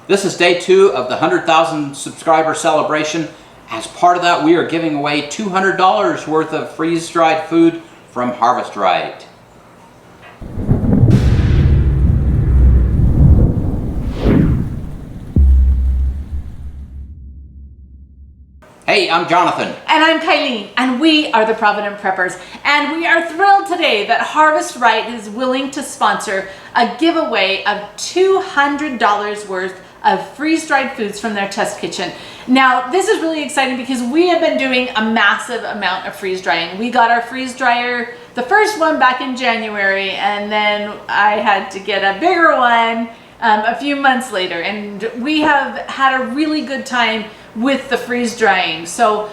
This is day 2 of the 100,000 subscriber celebration. As part of that, we are giving away $200 worth of freeze-dried food from Harvest Right. Hey, I'm Jonathan. And I'm Kylene, and we are the Provident Preppers. And we are thrilled today that Harvest Right is willing to sponsor a giveaway of $200 worth of freeze-dried foods from their test kitchen. Now, this is really exciting because we have been doing a massive amount of freeze drying. We got our freeze dryer, the first one back in January, and then I had to get a bigger one a few months later. And we have had a really good time with the freeze drying. So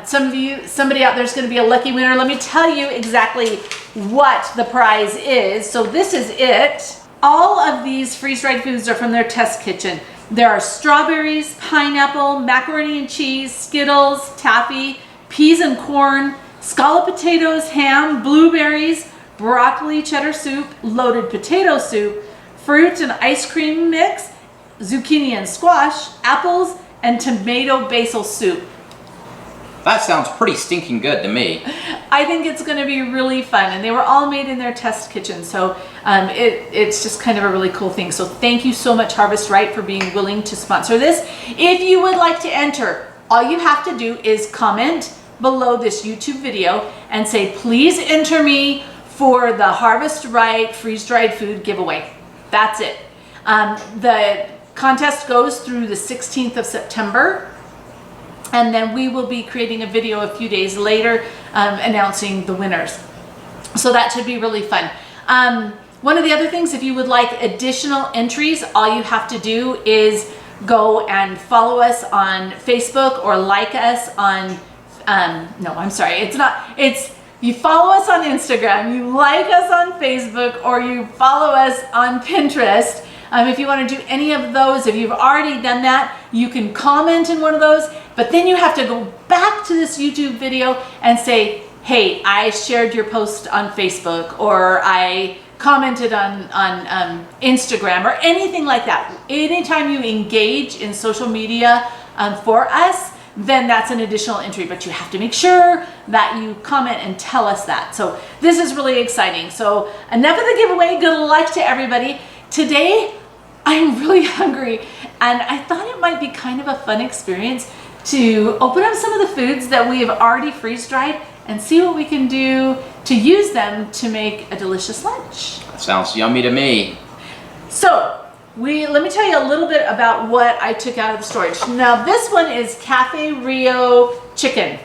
somebody out there is going to be a lucky winner. Let me tell you exactly what the prize is. So this is it. All of these freeze-dried foods are from their test kitchen. There are strawberries, pineapple, macaroni and cheese, Skittles, taffy, peas and corn, scalloped potatoes, ham, blueberries, broccoli cheddar soup, loaded potato soup, fruit and ice cream mix, zucchini and squash, apples, and tomato basil soup. That sounds pretty stinking good to me. I think it's going to be really fun, and they were all made in their test kitchen, so it's just kind of a really cool thing. So thank you so much, Harvest Right, for being willing to sponsor this. If you would like to enter, all you have to do is comment below this YouTube video and say, please enter me for the Harvest Right freeze-dried food giveaway. That's it. The contest goes through the 16th of September. And then we will be creating a video a few days later announcing the winners. So that should be really fun. One of the other things, if you would like additional entries, all you have to do is go and follow us on Facebook or like us on, you follow us on Instagram, you like us on Facebook, or you follow us on Pinterest. If you want to do any of those, if you've already done that, you can comment in one of those, but then you have to go back to this YouTube video and say, hey, I shared your post on Facebook, or I commented on Instagram, or anything like that. Anytime you engage in social media for us, then that's an additional entry, but you have to make sure that you comment and tell us that. So this is really exciting. So enough of the giveaway. Good luck to everybody. Today, I'm really hungry, and I thought it might be kind of a fun experience to open up some of the foods that we have already freeze-dried and see what we can do to use them to make a delicious lunch. That sounds yummy to me. So, let me tell you a little bit about what I took out of the storage. Now, this one is Cafe Rio chicken.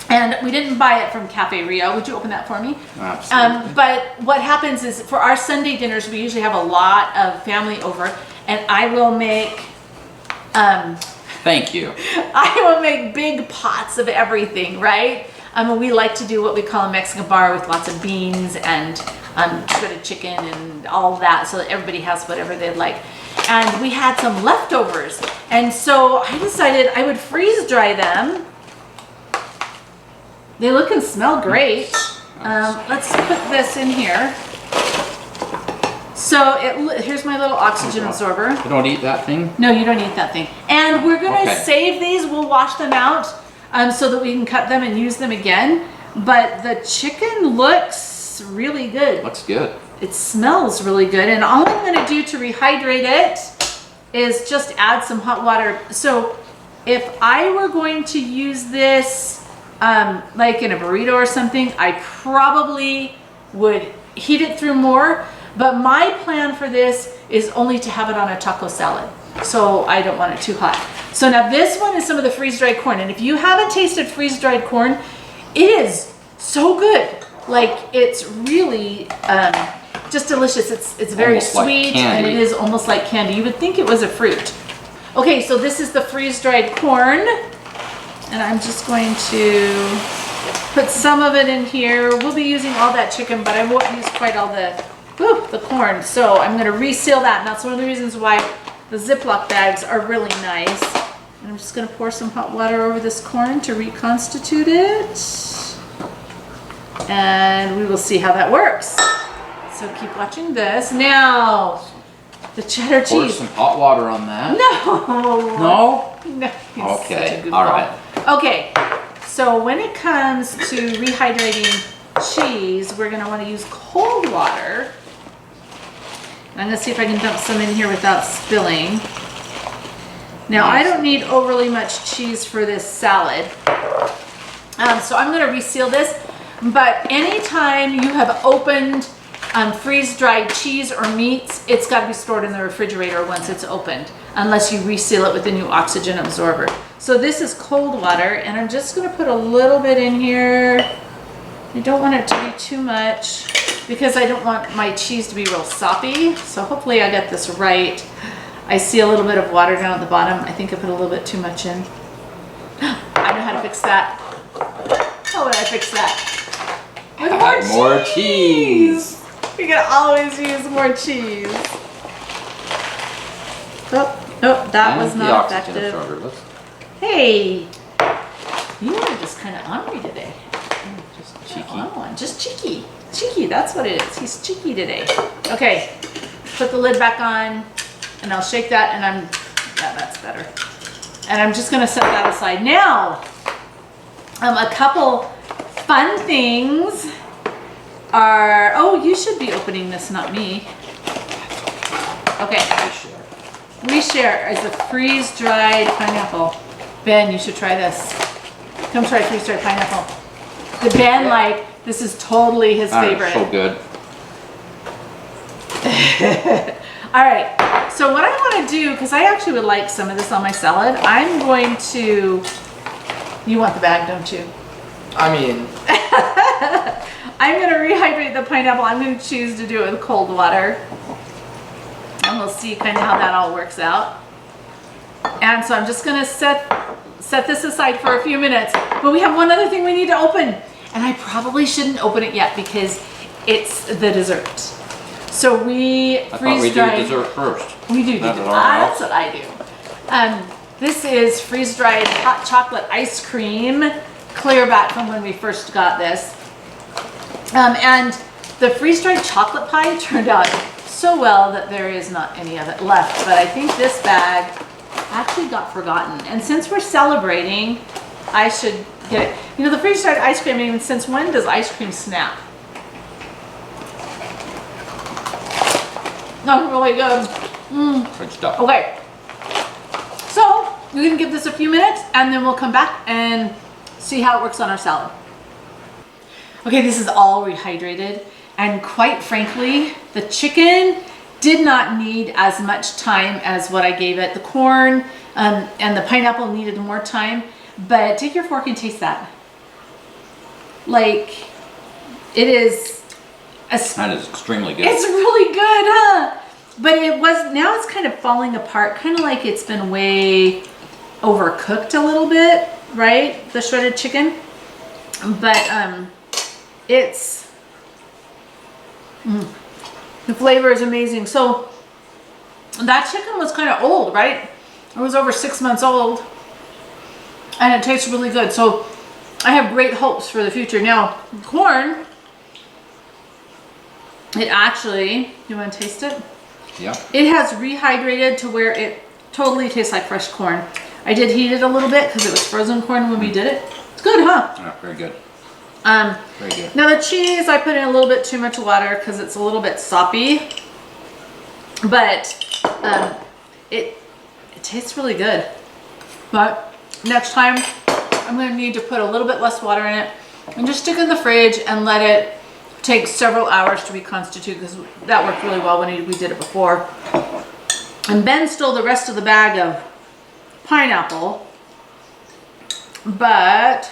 And we didn't buy it from Cafe Rio. Would you open that for me? Absolutely. But what happens is, for our Sunday dinners, we usually have a lot of family over, and I will make... Thank you. I will make big pots of everything, right? We like to do what we call a Mexican bar with lots of beans and shredded chicken and all that, so that everybody has whatever they'd like. And we had some leftovers, and so I decided I would freeze dry them. They look and smell great. Let's put this in here. So here's my little oxygen absorber. You don't eat that thing? No, you don't eat that thing. And we're gonna save these. We'll wash them out so that we can cut them and use them again. But the chicken looks really good. Looks good. It smells really good. And all I'm gonna do to rehydrate it is just add some hot water. So if I were going to use this like in a burrito or something, I probably would heat it through more, but my plan for this is only to have it on a taco salad, so I don't want it too hot. So now this one is some of the freeze-dried corn, and if you haven't tasted freeze-dried corn, it is so good. Like, it's really just delicious. It's very sweet, and it is almost like candy. You would think it was a fruit. Okay, so this is the freeze-dried corn. And I'm just going to put some of it in here. We'll be using all that chicken, but I won't use quite all the corn. So I'm going to reseal that. And that's one of the reasons why the Ziploc bags are really nice. And I'm just going to pour some hot water over this corn to reconstitute it. And we will see how that works. So keep watching this. Now, the cheddar Pour cheese. some hot water on that. No. No? No. He's such a Okay, goofball. all right. Okay, so when it comes to rehydrating cheese, we're gonna wanna use cold water. And I'm gonna see if I can dump some in here without spilling. Now, I don't need overly much cheese for this salad. So I'm gonna reseal this, but anytime you have opened freeze-dried cheese or meats, it's gotta be stored in the refrigerator once it's opened, unless you reseal it with the new oxygen absorber. So this is cold water, and I'm just gonna put a little bit in here. I don't want it to be too much because I don't want my cheese to be real soppy. So hopefully I got this right. I see a little bit of water down at the bottom. I think I put a little bit too much in. I know how to fix that. How would I fix that? With more cheese. We can always use more cheese. Oh, that was not effective. Hey, you are just kind of ornery today. Just cheeky. Just cheeky. Cheeky, that's what it is. He's cheeky today. Okay, put the lid back on, and I'll shake that, and that's better. And I'm just gonna set that aside. Now, a couple fun things are, you should be opening this, not me. Okay. We share is a freeze-dried pineapple. Ben, you should try this. Come try freeze-dried pineapple. The Ben, this is totally his favorite. So good. All right, so what I want to do, because I actually would like some of this on my salad, I'm going to, you want the bag, don't you? I mean, I'm going to rehydrate the pineapple. I'm going to choose to do it with cold water. And we'll see kind of how that all works out. And so I'm just going to set this aside for a few minutes. But we have one other thing we need to open. And I probably shouldn't open it yet because it's the dessert. So we freeze-dried. We do dessert first. We do dessert. That's what I do. This is freeze-dried hot chocolate ice cream, clear back from when we first got this. And the freeze-dried chocolate pie turned out so well that there is not any of it left. But I think this bag actually got forgotten. And since we're celebrating, I should get it. You know, the freeze-dried ice cream, even since when does ice cream snap? Not really good. Good stuff. Okay. So, we're gonna give this a few minutes and then we'll come back and see how it works on our salad. Okay, this is all rehydrated, and quite frankly, the chicken did not need as much time as what I gave it. The corn and the pineapple needed more time, but take your fork and taste that. Like, it is... That is extremely good. It's really good, huh? But now it's kind of falling apart, kind of like it's been way overcooked a little bit, right? The shredded chicken. But the flavor is amazing. So that chicken was kind of old, right? It was over 6 months old, and it tastes really good. So I have great hopes for the future. Now, corn, it actually, you want to taste it? Yeah. It has rehydrated to where it totally tastes like fresh corn. I did heat it a little bit because it was frozen corn when we did it. It's good, huh? Yeah, very good. Very good. Now the cheese, I put in a little bit too much water because it's a little bit soppy, but it tastes really good. But next time, I'm going to need to put a little bit less water in it and just stick it in the fridge and let it take several hours to reconstitute, because that worked really well when we did it before. And Ben stole the rest of the bag of pineapple, but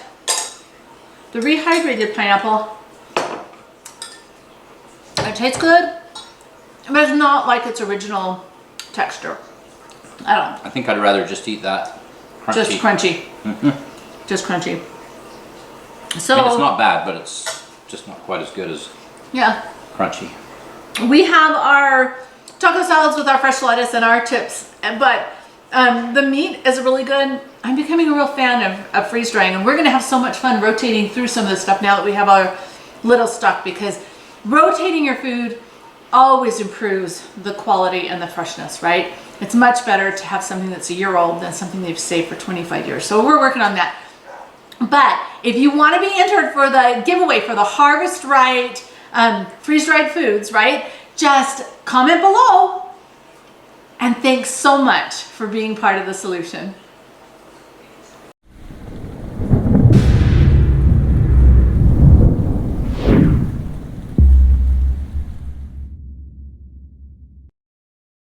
the rehydrated pineapple, it tastes good, but it's not like its original texture. I think I'd rather just eat that crunchy. Just crunchy. Just crunchy. So I mean, it's not bad, but it's just not quite as good as crunchy. We have our taco salads with our fresh lettuce and our chips, but the meat is really good. I'm becoming a real fan of freeze drying, and we're going to have so much fun rotating through some of this stuff now that we have our little stock, because rotating your food always improves the quality and the freshness, right? It's much better to have something that's a year old than something they've saved for 25 years. So we're working on that. But if you want to be entered for the giveaway for the Harvest Right freeze-dried foods, right? Just comment below. And thanks so much for being part of the solution.